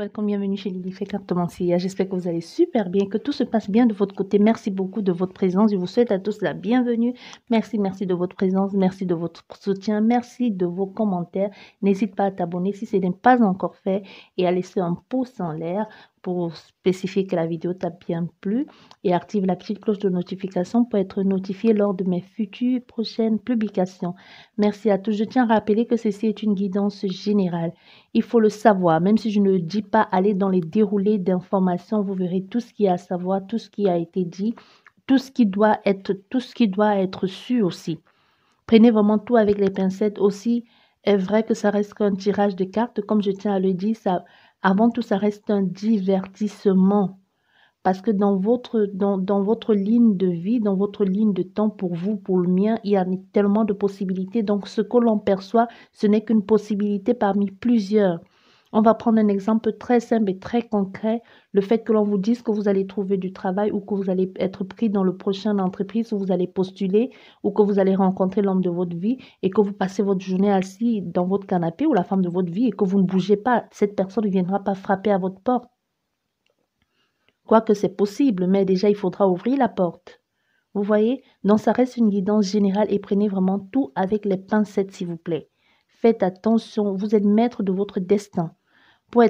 welcome, bienvenue chez Lily Fait Cartomancia. J'espère que vous allez super bien, que tout se passe bien de votre côté. Merci beaucoup de votre présence. Je vous souhaite à tous la bienvenue. Merci de votre présence, merci de votre soutien, merci de vos commentaires. N'hésite pas à t'abonner si ce n'est pas encore fait et à laisser un pouce en l'air pour spécifier que la vidéo t'a bien plu et active la petite cloche de notification pour être notifié lors de mes futures prochaines publications. Merci à tous. Je tiens à rappeler que ceci est une guidance générale. Il faut le savoir, même si je ne dis pas aller dans les déroulés d'informations, vous verrez tout ce qu'il y a à savoir, tout ce qui a été dit, tout ce qui doit être su aussi. Prenez vraiment tout avec les pincettes aussi. Est vrai que ça reste qu'un tirage de cartes, comme je tiens à le dire, avant tout, ça reste un divertissement. Parce que dans votre ligne de vie, dans votre ligne de temps, pour vous, pour le mien, il y a tellement de possibilités. Donc, ce que l'on perçoit, ce n'est qu'une possibilité parmi plusieurs. On va prendre un exemple très simple et très concret. Le fait que l'on vous dise que vous allez trouver du travail ou que vous allez être pris dans le prochain entreprise où vous allez postuler ou que vous allez rencontrer l'homme de votre vie et que vous passez votre journée assis dans votre canapé ou la femme de votre vie et que vous ne bougez pas. Cette personne ne viendra pas frapper à votre porte. Quoique c'est possible, mais déjà, il faudra ouvrir la porte. Vous voyez? Donc, ça reste une guidance générale et prenez vraiment tout avec les pincettes, s'il vous plaît. Faites attention, vous êtes maître de votre destin. Pour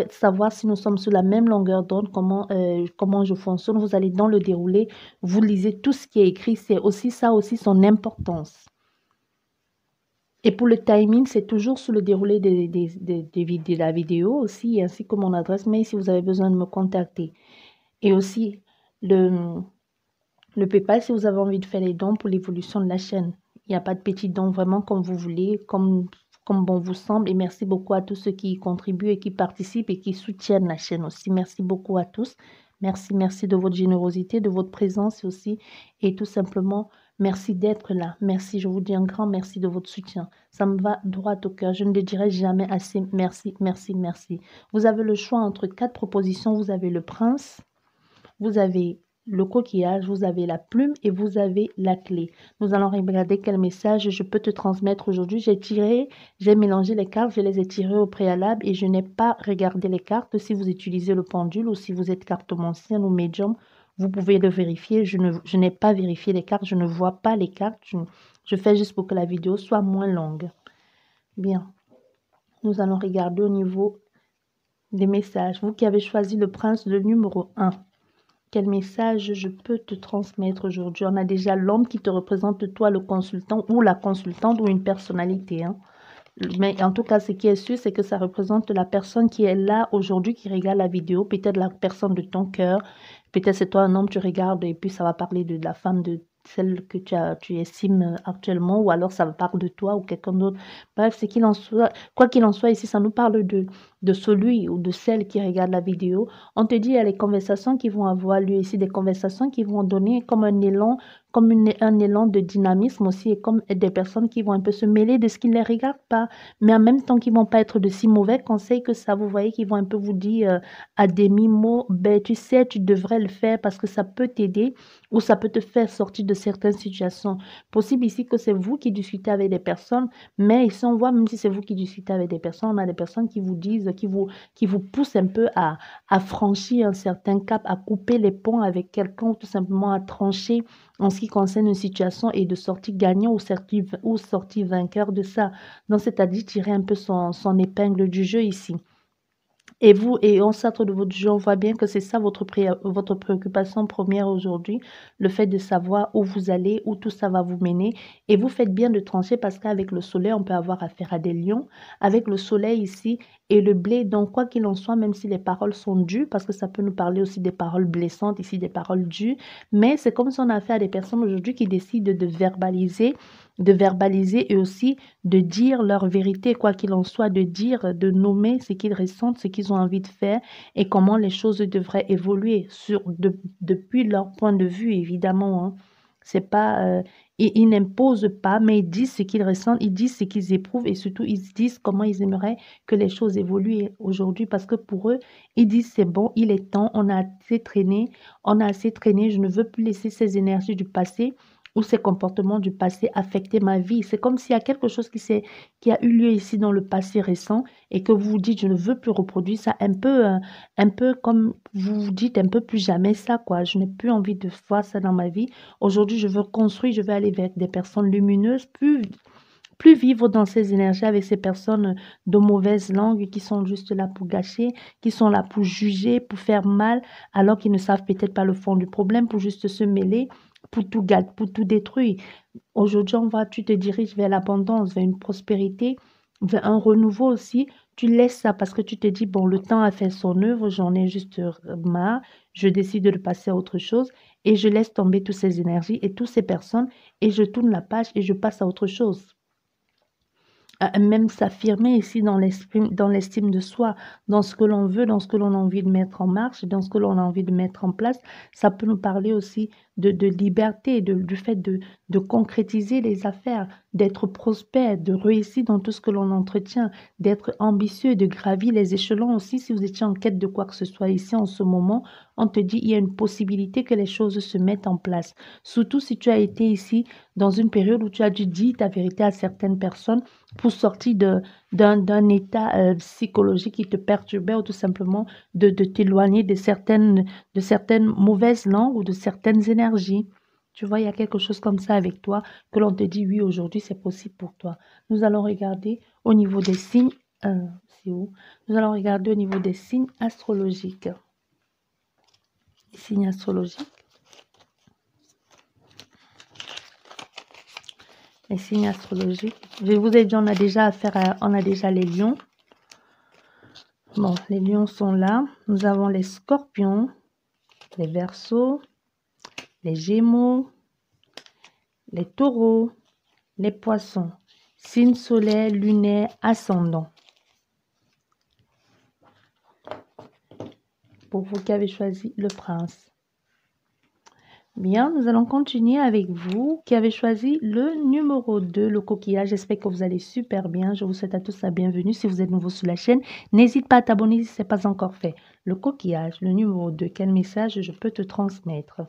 savoir si nous sommes sur la même longueur d'onde, comment je fonctionne, vous allez dans le déroulé, vous lisez tout ce qui est écrit, c'est aussi ça aussi son importance. Et pour le timing, c'est toujours sur le déroulé de la vidéo aussi, ainsi que mon adresse mail si vous avez besoin de me contacter. Et aussi le PayPal si vous avez envie de faire les dons pour l'évolution de la chaîne. Il n'y a pas de petits dons, vraiment comme vous voulez, comme bon vous semble. Et merci beaucoup à tous ceux qui y contribuent et qui participent et qui soutiennent la chaîne aussi. Merci beaucoup à tous. Merci de votre générosité, de votre présence aussi. Et tout simplement, merci d'être là. Merci, je vous dis un grand merci de votre soutien. Ça me va droit au cœur. Je ne le dirai jamais assez. Merci. Vous avez le choix entre 4 propositions. Vous avez le prince, vous avez le coquillage, vous avez la plume et vous avez la clé. Nous allons regarder quel message je peux te transmettre aujourd'hui. J'ai mélangé les cartes, je les ai tirées au préalable et je n'ai pas regardé les cartes. Si vous utilisez le pendule ou si vous êtes cartomancien ou médium, vous pouvez le vérifier. Je n'ai pas vérifié les cartes, je ne vois pas les cartes. Je fais juste pour que la vidéo soit moins longue. Bien, nous allons regarder au niveau des messages. Vous qui avez choisi le prince, le numéro 1. Quel message je peux te transmettre aujourd'hui? On a déjà l'homme qui te représente, toi, le consultant ou la consultante ou une personnalité. Hein. Mais en tout cas, ce qui est sûr, c'est que ça représente la personne qui est là aujourd'hui, qui regarde la vidéo. Peut-être la personne de ton cœur. Peut-être c'est toi un homme, tu regardes et puis ça va parler de la femme de celle que tu estimes actuellement, ou alors ça parle de toi ou quelqu'un d'autre. Bref, c'est qu'il en soit, quoi qu'il en soit, ici, ça nous parle de celui ou de celle qui regarde la vidéo. On te dit, il y a les conversations qui vont avoir lieu ici, des conversations qui vont donner comme un élan, un élan de dynamisme aussi, et comme des personnes qui vont un peu se mêler de ce qui ne les regarde pas, mais en même temps qui ne vont pas être de si mauvais conseils que ça, vous voyez, qui vont un peu vous dire à demi-mot, ben, tu sais, tu devrais le faire parce que ça peut t'aider ou ça peut te faire sortir de certaines situations. Possible ici que c'est vous qui discutez avec des personnes, mais ici on voit, même si c'est vous qui discutez avec des personnes, on a des personnes qui vous disent, qui vous poussent un peu à franchir un certain cap, à couper les ponts avec quelqu'un ou tout simplement à trancher en ce qui concerne une situation et de sortir gagnant ou sortir vainqueur de ça. Donc, c'est-à-dire tirer un peu son épingle du jeu ici. Et vous, et on sorte de votre jeu, on voit bien que c'est ça votre préoccupation première aujourd'hui, le fait de savoir où vous allez, où tout ça va vous mener. Et vous faites bien de trancher parce qu'avec le soleil, on peut avoir affaire à des lions. Avec le soleil ici et le blé, donc quoi qu'il en soit, même si les paroles sont dures, parce que ça peut nous parler aussi des paroles blessantes, ici des paroles dures, mais c'est comme si on a affaire à des personnes aujourd'hui qui décident de verbaliser et aussi de dire leur vérité, quoi qu'il en soit, de dire, de nommer ce qu'ils ressentent, ce qu'ils ont envie de faire et comment les choses devraient évoluer depuis leur point de vue, évidemment. Hein. C'est pas, ils n'imposent pas, mais ils disent ce qu'ils ressentent, ils disent ce qu'ils éprouvent et surtout ils disent comment ils aimeraient que les choses évoluent aujourd'hui parce que pour eux, ils disent c'est bon, il est temps, on a assez traîné, je ne veux plus laisser ces énergies du passé. ou ces comportements du passé affectaient ma vie. C'est comme s'il y a quelque chose qui a eu lieu ici dans le passé récent et que vous vous dites, je ne veux plus reproduire ça. Un peu comme vous vous dites, un peu plus jamais ça, quoi. Je n'ai plus envie de voir ça dans ma vie. Aujourd'hui, je veux construire, je veux aller vers des personnes lumineuses, plus vivre dans ces énergies avec ces personnes de mauvaise langue qui sont juste là pour gâcher, qui sont là pour juger, pour faire mal, alors qu'ils ne savent peut-être pas le fond du problème, pour juste se mêler, pour tout gâter, pour tout détruire. Aujourd'hui, tu te diriges vers l'abondance, vers une prospérité, vers un renouveau aussi. Tu laisses ça parce que tu te dis, bon, le temps a fait son œuvre, j'en ai juste marre, je décide de passer à autre chose et je laisse tomber toutes ces énergies et toutes ces personnes et je tourne la page et je passe à autre chose. Même s'affirmer ici dans l'estime de soi, dans ce que l'on veut, dans ce que l'on a envie de mettre en marche, dans ce que l'on a envie de mettre en place. Ça peut nous parler aussi de liberté, du fait de concrétiser les affaires, d'être prospère, de réussir dans tout ce que l'on entretient, d'être ambitieux, de gravir les échelons aussi. Si vous étiez en quête de quoi que ce soit ici en ce moment, on te dit il y a une possibilité que les choses se mettent en place. Surtout si tu as été ici dans une période où tu as dû dire ta vérité à certaines personnes pour sortir d'un état psychologique qui te perturbait ou tout simplement de t'éloigner de certaines mauvaises langues ou de certaines énergies. Tu vois, il y a quelque chose comme ça avec toi que l'on te dit, oui, aujourd'hui, c'est possible pour toi. Nous allons regarder au niveau des signes. C'est où? Nous allons regarder au niveau des signes astrologiques. Les signes astrologiques. Les signes astrologiques. Je vous ai dit, on a déjà les lions. Bon, les lions sont là. Nous avons les scorpions, les verseaux, les gémeaux, les taureaux, les poissons. Signe solaire, lunaire, ascendant. Pour vous qui avez choisi le prince. Bien, nous allons continuer avec vous qui avez choisi le numéro 2, le coquillage. J'espère que vous allez super bien. Je vous souhaite à tous la bienvenue. Si vous êtes nouveau sur la chaîne, n'hésite pas à t'abonner si ce n'est pas encore fait. Le coquillage, le numéro 2, quel message je peux te transmettre?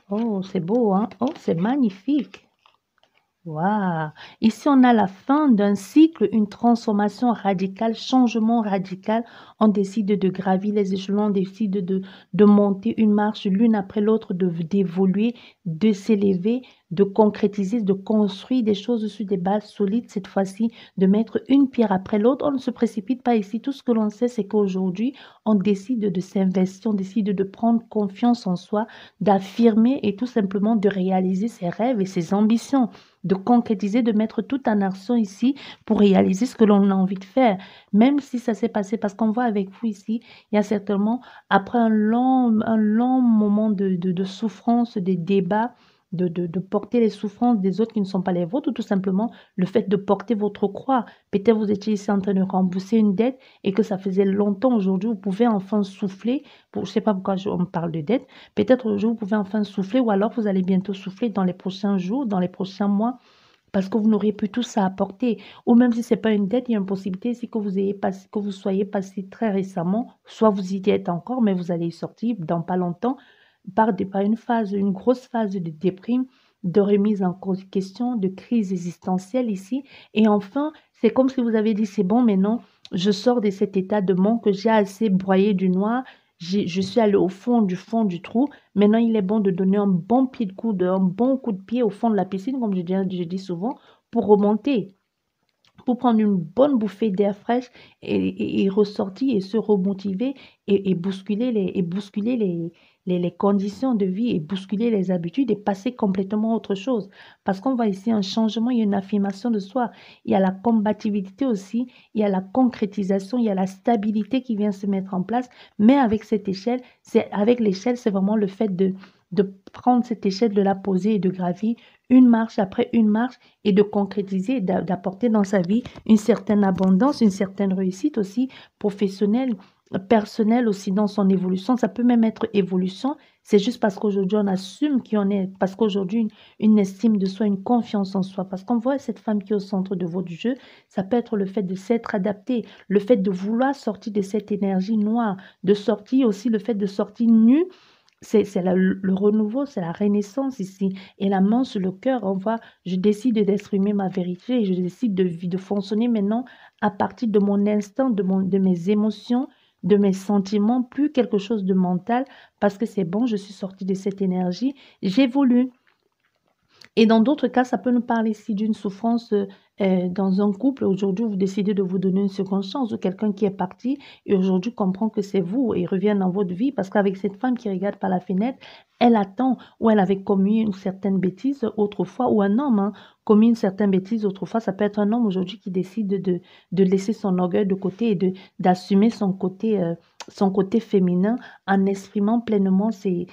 Oh, c'est beau, hein? Oh, c'est magnifique. Waouh! Ici, on a la fin d'un cycle, une transformation radicale, changement radical. On décide de gravir les échelons, on décide de monter une marche l'une après l'autre, d'évoluer, de s'élever, de concrétiser, de construire des choses sur des bases solides cette fois-ci, de mettre une pierre après l'autre. On ne se précipite pas ici. Tout ce que l'on sait, c'est qu'aujourd'hui, on décide de s'investir, on décide de prendre confiance en soi, d'affirmer et tout simplement de réaliser ses rêves et ses ambitions, de concrétiser, de mettre tout en action ici pour réaliser ce que l'on a envie de faire. Même si ça s'est passé, parce qu'on voit avec vous ici, il y a certainement, après un long moment de souffrance, des débats, de porter les souffrances des autres qui ne sont pas les vôtres, ou tout simplement le fait de porter votre croix. Peut-être vous étiez ici en train de rembourser une dette et que ça faisait longtemps. Aujourd'hui, vous pouvez enfin souffler. Je ne sais pas pourquoi on parle de dette. Peut-être aujourd'hui, vous pouvez enfin souffler ou alors vous allez bientôt souffler dans les prochains jours, dans les prochains mois, parce que vous n'aurez plus tout ça à apporter. Ou même si ce n'est pas une dette, il y a une possibilité ici que que vous soyez passé très récemment, soit vous y êtes encore, mais vous allez y sortir dans pas longtemps, par une grosse phase de déprime, de remise en question, de crise existentielle ici. Et enfin, c'est comme si vous avez dit, c'est bon, maintenant, je sors de cet état de manque que j'ai assez broyé du noir. Je suis allé au fond du trou. Maintenant, il est bon de donner un bon coup de pied au fond de la piscine, comme je dis souvent, pour remonter, pour prendre une bonne bouffée d'air fraîche et ressortir et se remotiver et bousculer les conditions de vie et bousculer les habitudes et passer complètement à autre chose. Parce qu'on voit ici un changement, il y a une affirmation de soi, il y a la combativité aussi, il y a la concrétisation, il y a la stabilité qui vient se mettre en place. Mais avec cette échelle, c'est vraiment le fait de prendre cette échelle, de la poser et de gravir une marche après une marche et de concrétiser, d'apporter dans sa vie une certaine abondance, une certaine réussite aussi professionnelle, personnelle aussi dans son évolution. Ça peut même être évolution. C'est juste parce qu'aujourd'hui, on assume qui on est, parce qu'aujourd'hui, une estime de soi, une confiance en soi. Parce qu'on voit cette femme qui est au centre de votre jeu, ça peut être le fait de s'être adapté, le fait de vouloir sortir de cette énergie noire, de sortir aussi le fait de sortir nu c'est le renouveau, c'est la renaissance ici. Et la main sur le cœur, on voit, je décide d'exprimer ma vérité, je décide de fonctionner maintenant à partir de mon instinct, de mes émotions, de mes sentiments, plus quelque chose de mental, parce que c'est bon, je suis sortie de cette énergie, j'évolue. Et dans d'autres cas, ça peut nous parler ici d'une souffrance dans un couple. Aujourd'hui, vous décidez de vous donner une seconde chance ou quelqu'un qui est parti et aujourd'hui comprend que c'est vous et revient dans votre vie parce qu'avec cette femme qui regarde par la fenêtre, elle attend ou elle avait commis une certaine bêtise autrefois ou un homme commis une certaine bêtise autrefois. Ça peut être un homme aujourd'hui qui décide de laisser son orgueil de côté et d'assumer son côté féminin en exprimant pleinement ses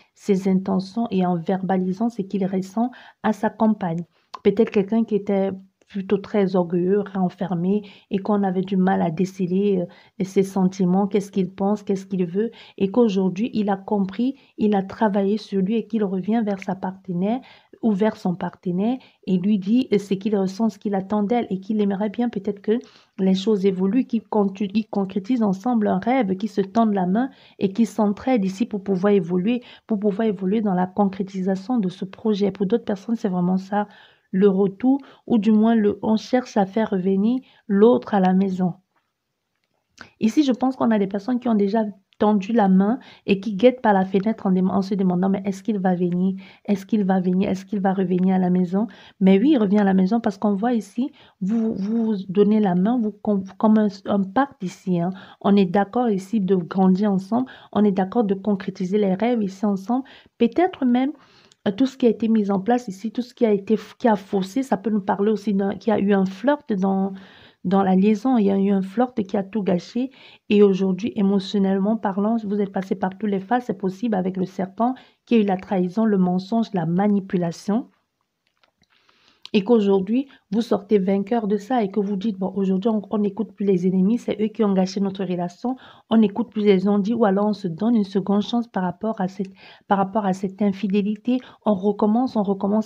intentions et en verbalisant ce qu'il ressent à sa compagne. Peut-être quelqu'un qui était plutôt très orgueilleux, renfermé et qu'on avait du mal à déceler ses sentiments, qu'est-ce qu'il pense, qu'est-ce qu'il veut et qu'aujourd'hui il a compris, il a travaillé sur lui et qu'il revient vers sa partenaire ou vers son partenaire et lui dit ce qu'il ressent, ce qu'il attend d'elle et qu'il aimerait bien peut-être que les choses évoluent, qu'ils concrétisent ensemble un rêve, qu'ils se tendent la main et qu'ils s'entraident ici pour pouvoir évoluer dans la concrétisation de ce projet. Pour d'autres personnes, c'est vraiment ça, le retour, ou du moins on cherche à faire revenir l'autre à la maison. Ici, je pense qu'on a des personnes qui ont déjà tendu la main et qui guettent par la fenêtre en se demandant, mais est-ce qu'il va venir? Est-ce qu'il va venir? Est-ce qu'il va revenir à la maison? Mais oui, il revient à la maison parce qu'on voit ici, vous donnez la main, comme un pacte ici. On est d'accord ici de grandir ensemble. On est d'accord de concrétiser les rêves ici ensemble. Peut-être même tout ce qui a été mis en place ici, tout ce qui a faussé, ça peut nous parler aussi qu'il y a eu un flirt dans la liaison, il y a eu un flirt qui a tout gâché. Et aujourd'hui, émotionnellement parlant, vous êtes passé par tous les phases, c'est possible avec le serpent qui a eu la trahison, le mensonge, la manipulation. Et qu'aujourd'hui, vous sortez vainqueur de ça et que vous dites, bon, aujourd'hui, on n'écoute plus les ennemis, c'est eux qui ont gâché notre relation, on n'écoute plus les ondits ou alors on se donne une seconde chance par rapport à cette infidélité, on recommence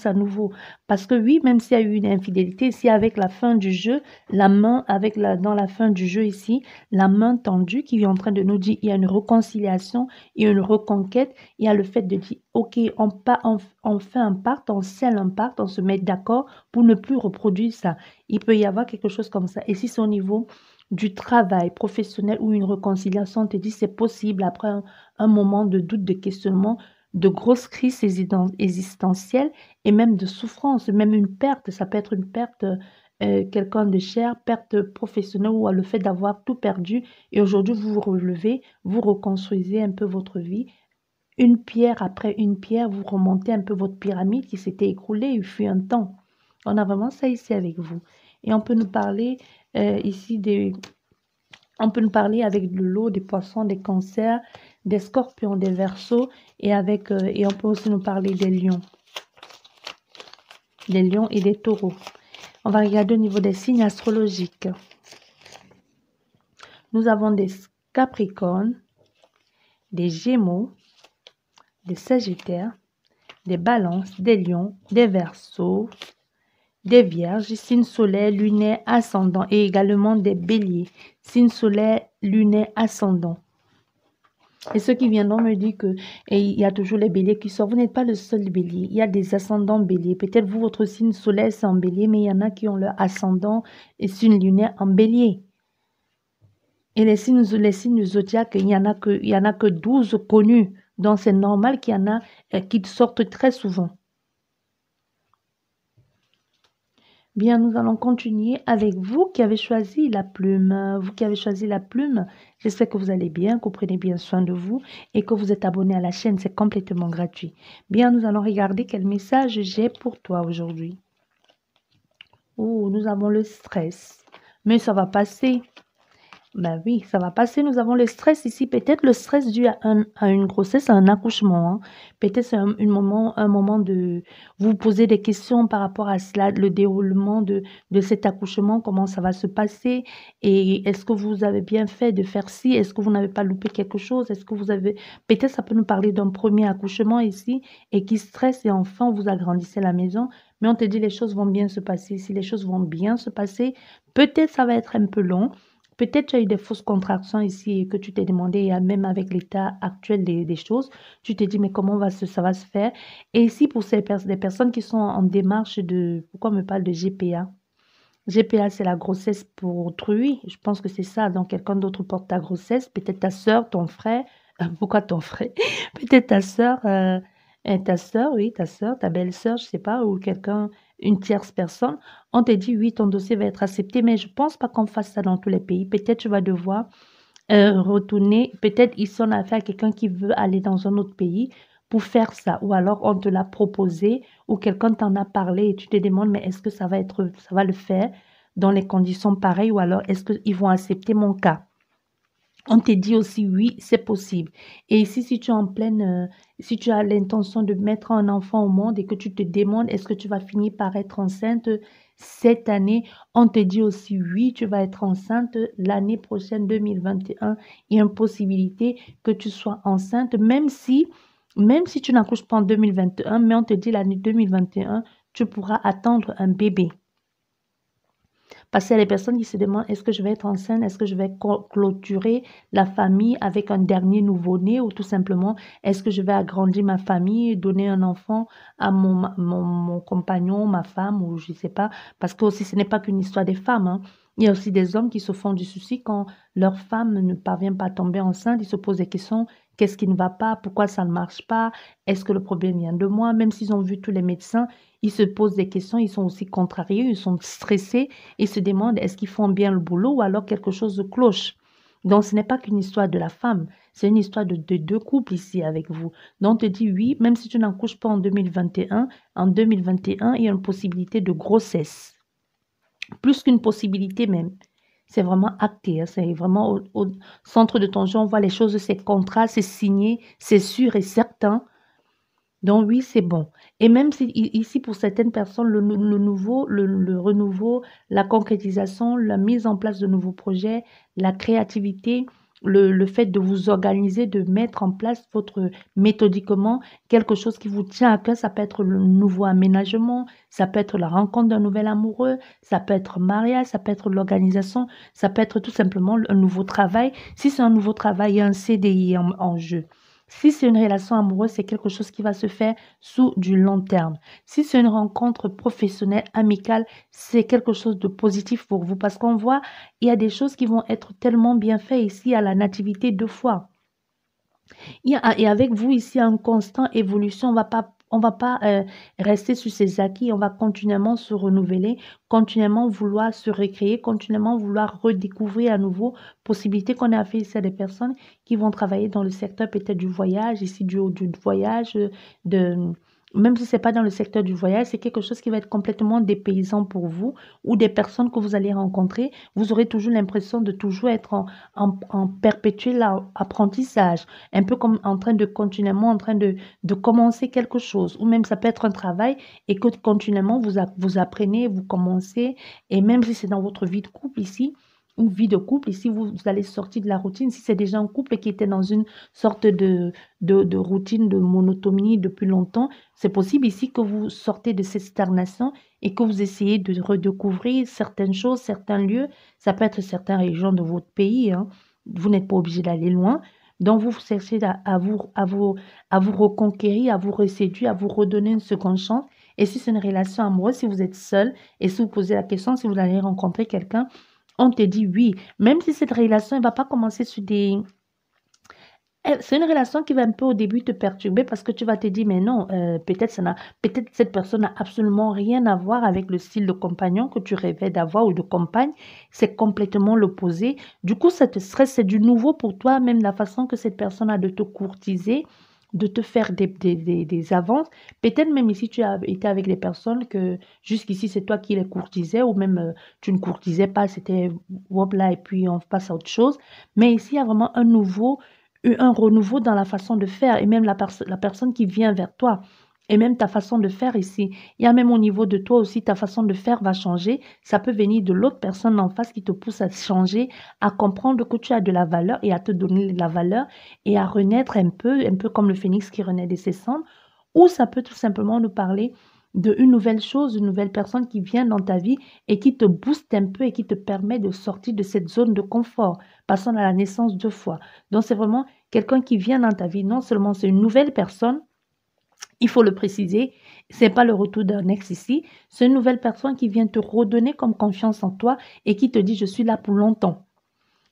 à nouveau. Parce que oui, même s'il y a eu une infidélité, si avec la fin du jeu, dans la fin du jeu ici, la main tendue qui est en train de nous dire, il y a une réconciliation, il y a une reconquête, il y a le fait de dire, ok, on fait un pacte, on scelle un pacte, on se met d'accord pour ne plus reproduire ça. Il peut y avoir quelque chose comme ça. Et si c'est au niveau du travail professionnel ou une réconciliation, on te dit c'est possible après un moment de doute, de questionnement, de grosses crises existentielles et même de souffrance, même une perte. Ça peut être une perte, quelqu'un de cher, perte professionnelle ou le fait d'avoir tout perdu. Et aujourd'hui, vous vous relevez, vous reconstruisez un peu votre vie. Une pierre après une pierre, vous remontez un peu votre pyramide qui s'était écroulée, il fut un temps. On a vraiment ça ici avec vous. Et on peut nous parler ici on peut nous parler avec le lot des poissons, des cancers, des scorpions, des verseaux et on peut aussi nous parler des lions et des taureaux. On va regarder au niveau des signes astrologiques. Nous avons des capricornes, des gémeaux, des sagittaires, des balances, des lions, des verseaux, des vierges, signes solaires, lunaires, ascendants et également des béliers, signes solaires, lunaires, ascendants. Et ceux qui viendront me dire que il y a toujours les béliers qui sortent. Vous n'êtes pas le seul bélier. Il y a des ascendants béliers. Peut-être vous, votre signe solaire, c'est en bélier, mais il y en a qui ont leur ascendant et signe lunaire en bélier. Et les signes zodiaques, il y en a que 12 connus. Donc, c'est normal qu'il y en a qui sortent très souvent. Bien, nous allons continuer avec vous qui avez choisi la plume. Vous qui avez choisi la plume, j'espère que vous allez bien, que vous prenez bien soin de vous et que vous êtes abonné à la chaîne. C'est complètement gratuit. Bien, nous allons regarder quel message j'ai pour toi aujourd'hui. Oh, nous avons le stress. Mais ça va passer. Ben oui, ça va passer. Nous avons le stress ici. Peut-être le stress dû à une grossesse, à un accouchement. Peut-être c'est un moment de vous poser des questions par rapport à cela, le déroulement de cet accouchement, comment ça va se passer et est-ce que vous avez bien fait de faire ci? Est-ce que vous n'avez pas loupé quelque chose? Est-ce que vous avez... Peut-être ça peut nous parler d'un premier accouchement ici et qui stresse et enfin vous agrandissez la maison. Mais on te dit les choses vont bien se passer. Si les choses vont bien se passer, peut-être ça va être un peu long. Peut-être tu as eu des fausses contractions ici et que tu t'es demandé, et même avec l'état actuel des choses, tu t'es dit, mais comment ça va se faire? Et ici, pour des personnes qui sont en démarche de, pourquoi on me parle de GPA? GPA, c'est la grossesse pour autrui. Je pense que c'est ça. Donc, quelqu'un d'autre porte ta grossesse. Peut-être ta soeur, ton frère. Pourquoi ton frère? Peut-être ta soeur, oui, ta soeur, ta belle-sœur, je sais pas, ou quelqu'un, une tierce personne. On te dit, oui, ton dossier va être accepté, mais je pense pas qu'on fasse ça dans tous les pays. Peut-être tu vas devoir retourner. Peut-être ici, on a affaire à quelqu'un qui veut aller dans un autre pays pour faire ça. Ou alors, on te l'a proposé ou quelqu'un t'en a parlé et tu te demandes, mais est-ce que ça va le faire dans les conditions pareilles ou alors est-ce qu'ils vont accepter mon cas? On te dit aussi, oui, c'est possible. Et ici, si tu es en pleine, si tu as l'intention de mettre un enfant au monde et que tu te demandes, est-ce que tu vas finir par être enceinte cette année, on te dit aussi, oui, tu vas être enceinte l'année prochaine, 2021. Il y a une possibilité que tu sois enceinte, même si tu n'accouches pas en 2021, mais on te dit l'année 2021, tu pourras attendre un bébé. Parce qu'il y a des personnes qui se demandent, est-ce que je vais être enceinte? Est-ce que je vais clôturer la famille avec un dernier nouveau-né? Ou tout simplement, est-ce que je vais agrandir ma famille, donner un enfant à mon compagnon, ma femme, ou je ne sais pas. Parce que aussi, ce n'est pas qu'une histoire des femmes, hein. Il y a aussi des hommes qui se font du souci quand leur femme ne parvient pas à tomber enceinte. Ils se posent des questions. Qu'est-ce qui ne va pas? Pourquoi ça ne marche pas? Est-ce que le problème vient de moi? Même s'ils ont vu tous les médecins, ils se posent des questions. Ils sont aussi contrariés, ils sont stressés. Ils se demandent est-ce qu'ils font bien le boulot ou alors quelque chose de cloche. Donc, ce n'est pas qu'une histoire de la femme, c'est une histoire de deux couples ici avec vous. Donc, on te dit oui, même si tu n'accouches pas en 2021, en 2021, il y a une possibilité de grossesse. Plus qu'une possibilité même. C'est vraiment acté, hein, c'est vraiment au centre de ton jeu, on voit les choses, c'est contrat, c'est signé, c'est sûr et certain. Donc oui, c'est bon. Et même si ici, pour certaines personnes, le renouveau, la concrétisation, la mise en place de nouveaux projets, la créativité, le fait de vous organiser, de mettre en place votre méthodiquement quelque chose qui vous tient à cœur, ça peut être le nouveau aménagement, ça peut être la rencontre d'un nouvel amoureux, ça peut être mariage, ça peut être l'organisation, ça peut être tout simplement un nouveau travail. Si c'est un nouveau travail, il y a un CDI en jeu. Si c'est une relation amoureuse, c'est quelque chose qui va se faire sous du long terme. Si c'est une rencontre professionnelle, amicale, c'est quelque chose de positif pour vous parce qu'on voit, il y a des choses qui vont être tellement bien faites ici à la nativité 2 fois. Et avec vous ici, en constante évolution, on va pas rester sur ses acquis, on va continuellement se renouveler, continuellement vouloir se recréer, continuellement vouloir redécouvrir à nouveau possibilités qu'on a fait ici à des personnes qui vont travailler dans le secteur peut-être du voyage, ici du voyage, de, même si c'est pas dans le secteur du voyage, c'est quelque chose qui va être complètement dépaysant pour vous ou des personnes que vous allez rencontrer. Vous aurez toujours l'impression de toujours être en perpétuel apprentissage, un peu comme en train de continuellement, en train de commencer quelque chose, ou même ça peut être un travail et que continuellement vous apprenez, vous commencez, et même si c'est dans votre vie de couple ici, ou vie de couple, ici vous allez sortir de la routine, si c'est déjà un couple qui était dans une sorte de routine, de monotonie depuis longtemps, c'est possible ici que vous sortez de cette stagnation et que vous essayez de redécouvrir certaines choses, certains lieux, ça peut être certaines régions de votre pays, hein. Vous n'êtes pas obligé d'aller loin. Donc, vous cherchez à vous reconquérir, à vous reséduire, à vous redonner une seconde chance. Et si c'est une relation amoureuse, si vous êtes seul et si vous posez la question, si vous allez rencontrer quelqu'un, on te dit oui. Même si cette relation ne va pas commencer sur des... C'est une relation qui va un peu au début te perturber parce que tu vas te dire, mais non, peut-être cette personne n'a absolument rien à voir avec le style de compagnon que tu rêvais d'avoir ou de compagne. C'est complètement l'opposé. Du coup, ça te stresse, c'est du nouveau pour toi, même la façon que cette personne a de te courtiser, de te faire des avances. Peut-être même ici, tu as été avec des personnes que jusqu'ici, c'est toi qui les courtisais ou même tu ne courtisais pas, c'était hop là et puis on passe à autre chose. Mais ici, il y a vraiment un renouveau dans la façon de faire et même la personne qui vient vers toi et même ta façon de faire ici. Il y a même au niveau de toi aussi, ta façon de faire va changer. Ça peut venir de l'autre personne en face qui te pousse à changer, à comprendre que tu as de la valeur et à te donner de la valeur et à renaître un peu comme le phénix qui renaît de ses cendres. Ou ça peut tout simplement nous parler de une nouvelle chose, une nouvelle personne qui vient dans ta vie et qui te booste un peu et qui te permet de sortir de cette zone de confort, passant à la naissance 2 fois. Donc, c'est vraiment quelqu'un qui vient dans ta vie. Non seulement c'est une nouvelle personne, il faut le préciser, c'est pas le retour d'un ex ici, c'est une nouvelle personne qui vient te redonner comme confiance en toi et qui te dit je suis là pour longtemps.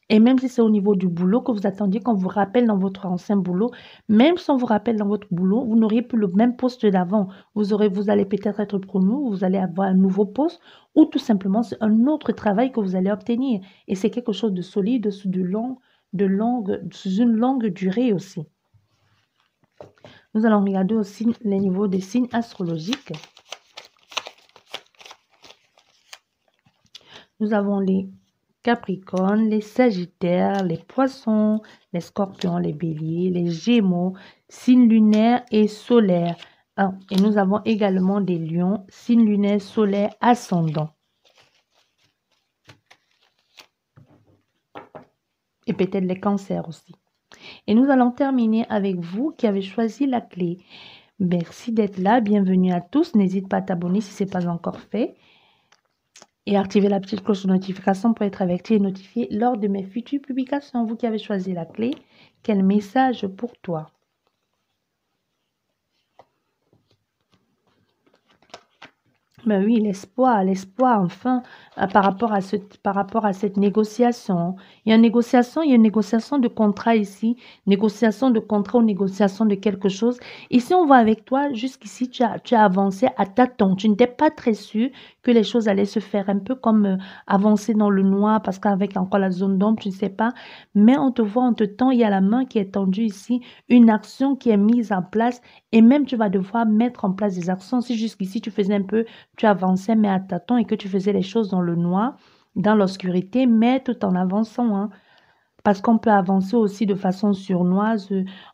Et même si c'est au niveau du boulot que vous attendiez qu'on vous rappelle dans votre ancien boulot, même si on vous rappelle dans votre boulot, vous n'auriez plus le même poste d'avant. Vous allez peut-être être promu, vous allez avoir un nouveau poste, ou tout simplement c'est un autre travail que vous allez obtenir. Et c'est quelque chose de solide, sous une longue durée aussi. Nous allons regarder aussi les niveaux des signes astrologiques. Nous avons les Capricornes, les Sagittaires, les Poissons, les Scorpions, les Béliers, les Gémeaux, signes lunaires et solaires. Et nous avons également des Lions, signes lunaires, solaires, ascendants. Et peut-être les Cancers aussi. Et nous allons terminer avec vous qui avez choisi la clé. Merci d'être là. Bienvenue à tous. N'hésite pas à t'abonner si ce n'est pas encore fait. Et activer la petite cloche de notification pour être averti et notifié lors de mes futures publications. Vous qui avez choisi la clé, quel message pour toi? Ben oui, l'espoir, enfin, par rapport à cette négociation. Il y a une négociation de contrat ici, négociation de contrat ou négociation de quelque chose. Ici, on voit avec toi, jusqu'ici, tu as avancé à tâtons. Tu n'étais pas très sûr que les choses allaient se faire un peu comme avancer dans le noir, parce qu'avec encore la zone d'ombre, tu ne sais pas. Mais on te voit, on te tend, il y a la main qui est tendue ici, une action qui est mise en place, et même tu vas devoir mettre en place des actions. Si jusqu'ici, tu faisais un peu, tu avançais mais à tâtons et que tu faisais les choses dans le noir, dans l'obscurité, mais tout en avançant. Hein. Parce qu'on peut avancer aussi de façon sournoise.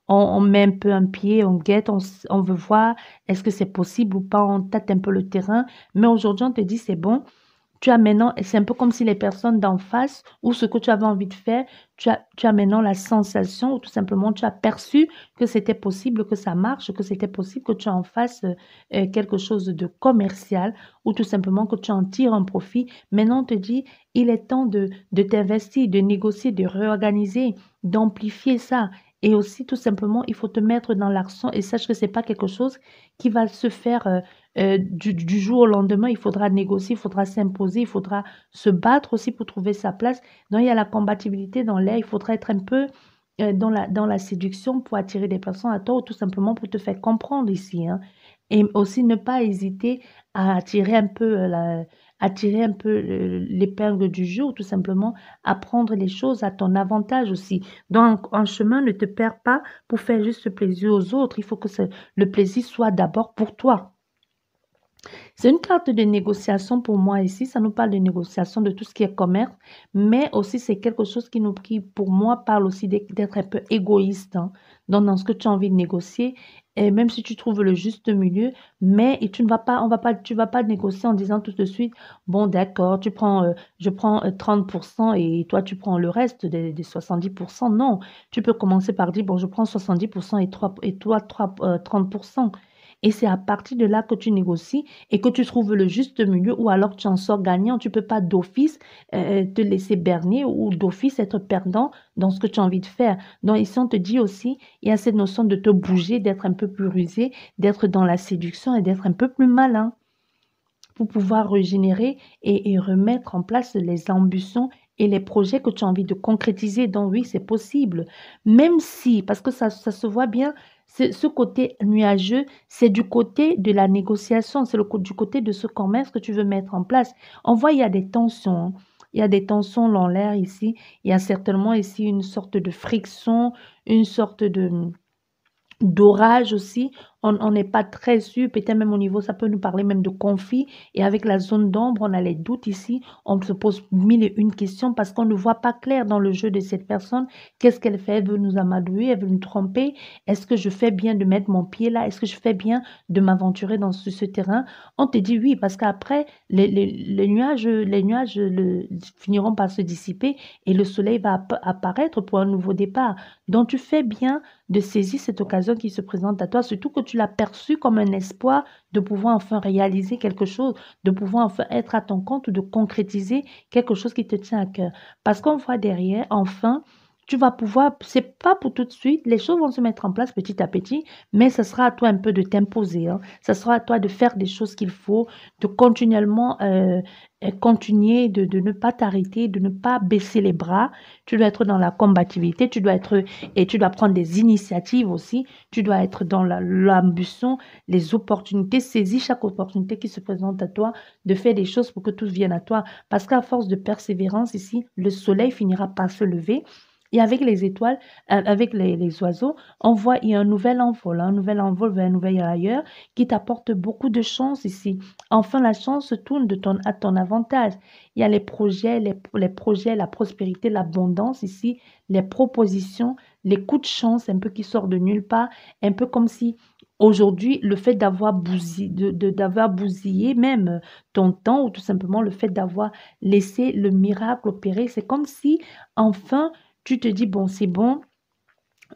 On met un peu un pied, on guette, on veut voir est-ce que c'est possible ou pas, on tâte un peu le terrain. Mais aujourd'hui, on te dit c'est bon. Tu as maintenant, c'est un peu comme si les personnes d'en face ou ce que tu avais envie de faire, tu as maintenant la sensation ou tout simplement tu as perçu que c'était possible, que ça marche, que c'était possible que tu en fasses quelque chose de commercial ou tout simplement que tu en tires un profit. Maintenant, on te dit, il est temps de t'investir, de négocier, de réorganiser, d'amplifier ça. Et aussi, tout simplement, il faut te mettre dans l'action et sache que ce n'est pas quelque chose qui va se faire du jour au lendemain. Il faudra négocier, il faudra s'imposer, il faudra se battre aussi pour trouver sa place. Donc, il y a la compatibilité dans l'air. Il faudra être un peu dans la séduction pour attirer des personnes à toi ou tout simplement pour te faire comprendre ici. Hein. Et aussi ne pas hésiter à attirer un peu l'épingle du jeu ou tout simplement à prendre les choses à ton avantage aussi. Donc, en chemin, ne te perds pas pour faire juste plaisir aux autres. Il faut que le plaisir soit d'abord pour toi. C'est une carte de négociation pour moi ici. Ça nous parle de négociation de tout ce qui est commerce, mais aussi c'est quelque chose qui pour moi, parle aussi d'être un peu égoïste hein, dans ce que tu as envie de négocier. Et même si tu trouves le juste milieu, mais et tu vas pas négocier en disant tout de suite, bon d'accord, je prends 30% et toi tu prends le reste des 70%. Non, tu peux commencer par dire, bon je prends 70% et toi 30%. Et c'est à partir de là que tu négocies et que tu trouves le juste milieu ou alors tu en sors gagnant. Tu ne peux pas d'office te laisser berner ou d'office être perdant dans ce que tu as envie de faire. Donc ici, on te dit aussi, il y a cette notion de te bouger, d'être un peu plus rusé, d'être dans la séduction et d'être un peu plus malin pour pouvoir régénérer et remettre en place les ambitions et les projets que tu as envie de concrétiser. Donc oui, c'est possible. Même si, parce que ça se voit bien, ce côté nuageux, c'est du côté de la négociation, c'est du côté de ce commerce que tu veux mettre en place. On voit, il y a des tensions. Hein. Il y a des tensions dans l'air ici. Il y a certainement ici une sorte de friction, une sorte d'orage aussi. On n'est pas très sûr, peut-être même au niveau, ça peut nous parler même de conflit. Et avec la zone d'ombre, on a les doutes ici. On se pose mille et une questions parce qu'on ne voit pas clair dans le jeu de cette personne. Qu'est-ce qu'elle fait? Elle veut nous amadouer, elle veut nous tromper. Est-ce que je fais bien de mettre mon pied là? Est-ce que je fais bien de m'aventurer dans ce terrain? On te dit oui, parce qu'après, les nuages finiront par se dissiper et le soleil va apparaître pour un nouveau départ. Donc, tu fais bien de saisir cette occasion qui se présente à toi, surtout que tu l'as perçu comme un espoir de pouvoir enfin réaliser quelque chose, de pouvoir enfin être à ton compte ou de concrétiser quelque chose qui te tient à cœur. Parce qu'on voit derrière, enfin, tu vas pouvoir, c'est pas pour tout de suite, les choses vont se mettre en place petit à petit, mais ce sera à toi un peu de t'imposer, hein. Ça sera à toi de faire des choses qu'il faut, de continuellement continuer, de ne pas t'arrêter, de ne pas baisser les bras. Tu dois être dans la combativité, et tu dois prendre des initiatives aussi. Tu dois être dans l'ambition, les opportunités, saisis chaque opportunité qui se présente à toi, de faire des choses pour que tout vienne à toi. Parce qu'à force de persévérance ici, le soleil finira par se lever. Et avec les étoiles, avec les oiseaux, on voit il y a un nouvel envol vers un nouvel ailleurs qui t'apporte beaucoup de chance ici. Enfin, la chance se tourne à ton avantage. Il y a les projets, la prospérité, l'abondance ici, les propositions, les coups de chance un peu qui sortent de nulle part, un peu comme si aujourd'hui, le fait d'avoir bousillé, d'avoir bousillé même ton temps ou tout simplement le fait d'avoir laissé le miracle opérer, c'est comme si enfin tu te dis, bon, c'est bon,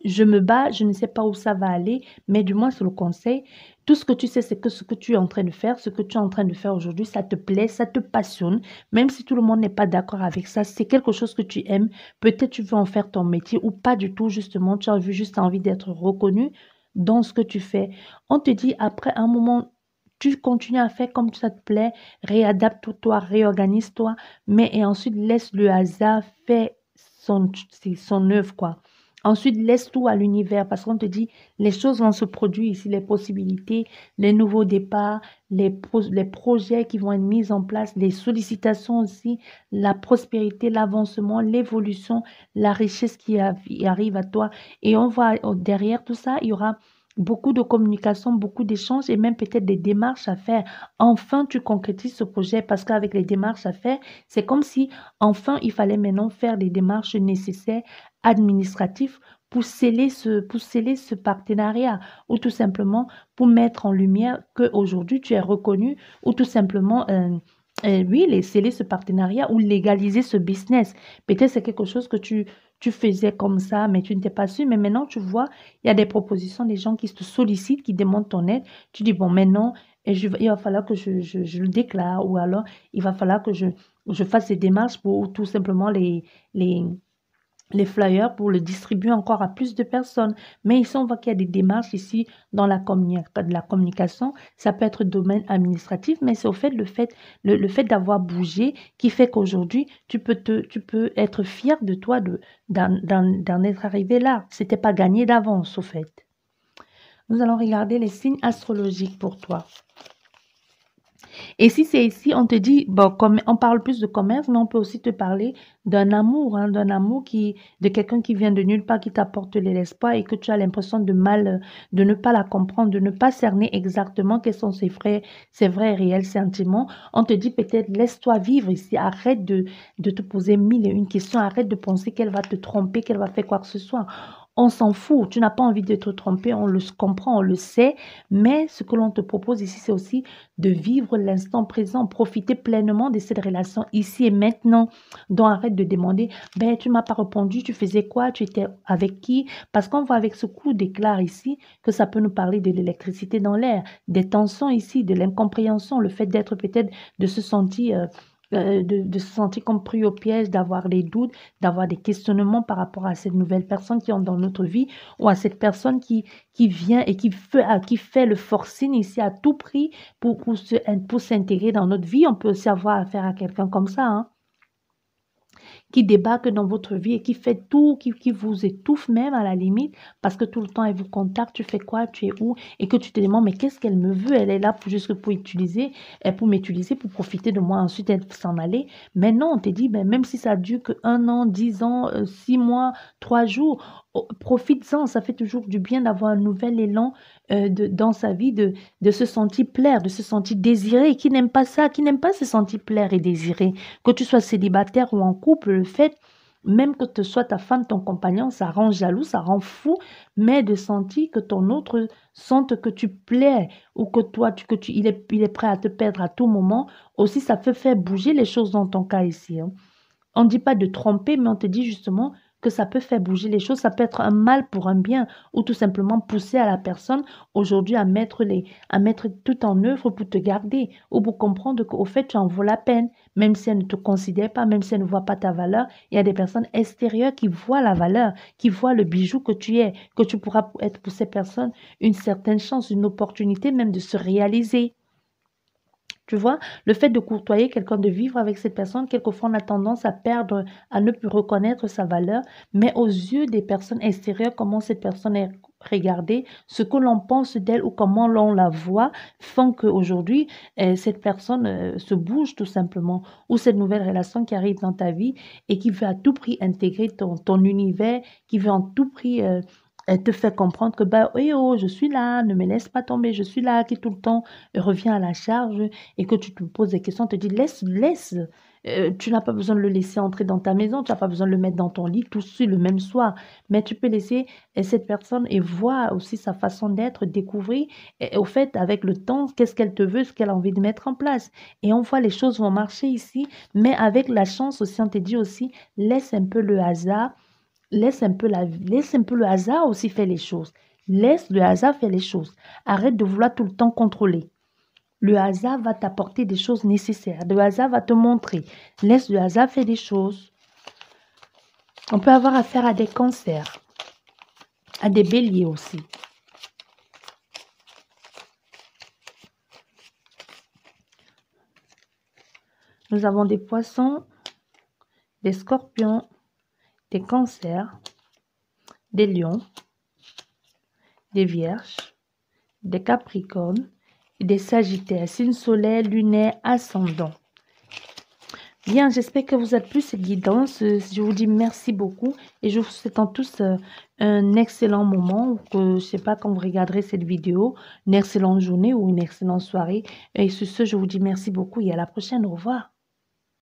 je me bats, je ne sais pas où ça va aller, mais du moins, c'est le conseil. Tout ce que tu sais, c'est que ce que tu es en train de faire, ce que tu es en train de faire aujourd'hui, ça te plaît, ça te passionne. Même si tout le monde n'est pas d'accord avec ça, c'est quelque chose que tu aimes. Peut-être tu veux en faire ton métier ou pas du tout, justement. Tu as juste envie d'être reconnu dans ce que tu fais. On te dit, après un moment, tu continues à faire comme ça te plaît, réadapte-toi, réorganise-toi, mais et ensuite laisse le hasard faire son œuvre, quoi. Ensuite, laisse tout à l'univers parce qu'on te dit, les choses vont se produire ici, les possibilités, les nouveaux départs, les projets qui vont être mis en place, les sollicitations aussi, la prospérité, l'avancement, l'évolution, la richesse qui arrive à toi. Et on voit derrière tout ça, il y aura beaucoup de communication, beaucoup d'échanges et même peut-être des démarches à faire. Enfin, tu concrétises ce projet parce qu'avec les démarches à faire, c'est comme si enfin il fallait maintenant faire les démarches nécessaires administratif pour sceller ce partenariat ou tout simplement pour mettre en lumière qu'aujourd'hui tu es reconnu ou tout simplement, oui, sceller ce partenariat ou légaliser ce business. Peut-être c'est quelque chose que tu faisais comme ça, mais tu ne t'es pas su. Mais maintenant, tu vois, il y a des propositions, des gens qui te sollicitent, qui demandent ton aide. Tu dis, bon, maintenant, il va falloir que je le déclare ou alors il va falloir que je fasse des démarches pour tout simplement les les flyers pour le distribuer encore à plus de personnes. Mais ici, on voit qu'il y a des démarches ici dans la communication. Ça peut être domaine administratif, mais c'est au fait le fait d'avoir bougé qui fait qu'aujourd'hui, tu peux être fier de toi d'en être arrivé là. C'était pas gagné d'avance, au fait. Nous allons regarder les signes astrologiques pour toi. Et si c'est ici, on te dit, bon, comme on parle plus de commerce, mais on peut aussi te parler d'un amour, hein, de quelqu'un qui vient de nulle part, qui t'apporte de l'espoir et que tu as l'impression de ne pas la comprendre, de ne pas cerner exactement quels sont ses vrais et réels sentiments. On te dit peut-être, laisse-toi vivre ici, arrête de te poser mille et une questions, arrête de penser qu'elle va te tromper, qu'elle va faire quoi que ce soit. On s'en fout, tu n'as pas envie d'être trompé, on le comprend, on le sait, mais ce que l'on te propose ici, c'est aussi de vivre l'instant présent, profiter pleinement de cette relation ici et maintenant. Donc arrête de demander, ben tu m'as pas répondu, tu faisais quoi, tu étais avec qui? Parce qu'on voit avec ce coup d'éclair ici que ça peut nous parler de l'électricité dans l'air, des tensions ici, de l'incompréhension, le fait d'être peut-être de se sentir de se sentir comme pris au piège, d'avoir des doutes, d'avoir des questionnements par rapport à cette nouvelle personne qui entre dans notre vie ou à cette personne qui vient et qui fait le forcing ici à tout prix pour s'intégrer dans notre vie. On peut aussi avoir affaire à quelqu'un comme ça, hein, qui débarque dans votre vie et qui fait tout, qui vous étouffe même à la limite, parce que tout le temps, elle vous contacte, tu fais quoi, tu es où, et que tu te demandes, mais qu'est-ce qu'elle me veut? Elle est là juste pour m'utiliser, pour profiter de moi, ensuite elle s'en aller. Mais non, on te dit, ben, même si ça dure que 1 an, 10 ans, 6 mois, 3 jours, profites-en, ça fait toujours du bien d'avoir un nouvel élan dans sa vie, de se sentir plaire, de se sentir désiré. Qui n'aime pas ça? Qui n'aime pas se sentir plaire et désiré? Que tu sois célibataire ou en couple, le fait, même que ce soit ta femme, ton compagnon, ça rend jaloux, ça rend fou, mais de sentir que ton autre sente que tu plais ou que toi, il est prêt à te perdre à tout moment, aussi ça peut faire bouger les choses dans ton cas ici, hein. On ne dit pas de tromper, mais on te dit justement que ça peut faire bouger les choses, ça peut être un mal pour un bien, ou tout simplement pousser à la personne aujourd'hui à mettre tout en œuvre pour te garder, ou pour comprendre qu'au fait, tu en vaux la peine, même si elle ne te considère pas, même si elle ne voit pas ta valeur. Il y a des personnes extérieures qui voient la valeur, qui voient le bijou que tu es, que tu pourras être pour ces personnes une certaine chance, une opportunité même de se réaliser. Tu vois, le fait de courtoyer quelqu'un, de vivre avec cette personne, quelquefois on a tendance à perdre, à ne plus reconnaître sa valeur, mais aux yeux des personnes extérieures, comment cette personne est regardée, ce que l'on pense d'elle ou comment l'on la voit, font qu'aujourd'hui, cette personne se bouge tout simplement, ou cette nouvelle relation qui arrive dans ta vie et qui veut à tout prix intégrer ton univers, qui veut en tout prix elle te fait comprendre que, bah, oui, oh, je suis là, ne me laisse pas tomber, je suis là, qui tout le temps revient à la charge et que tu te poses des questions, te dis, laisse. Tu n'as pas besoin de le laisser entrer dans ta maison, tu n'as pas besoin de le mettre dans ton lit tout de suite le même soir, mais tu peux laisser cette personne et voir aussi sa façon d'être, découvrir, et au fait, avec le temps, qu'est-ce qu'elle te veut, ce qu'elle a envie de mettre en place. Et on voit les choses vont marcher ici, mais avec la chance aussi, on te dit aussi, laisse un peu le hasard. Laisse un peu le hasard aussi faire les choses. Laisse le hasard faire les choses. Arrête de vouloir tout le temps contrôler. Le hasard va t'apporter des choses nécessaires. Le hasard va te montrer. Laisse le hasard faire des choses. On peut avoir affaire à des cancers, à des béliers aussi. Nous avons des poissons, des scorpions, des cancers, des lions, des vierges, des capricornes et des sagittaires, signe solaire, lunaire, ascendant. Bien, j'espère que vous êtes plus cette guidance. Je vous dis merci beaucoup et je vous souhaite en tous un excellent moment, que je ne sais pas quand vous regarderez cette vidéo, une excellente journée ou une excellente soirée. Et sur ce, je vous dis merci beaucoup et à la prochaine. Au revoir.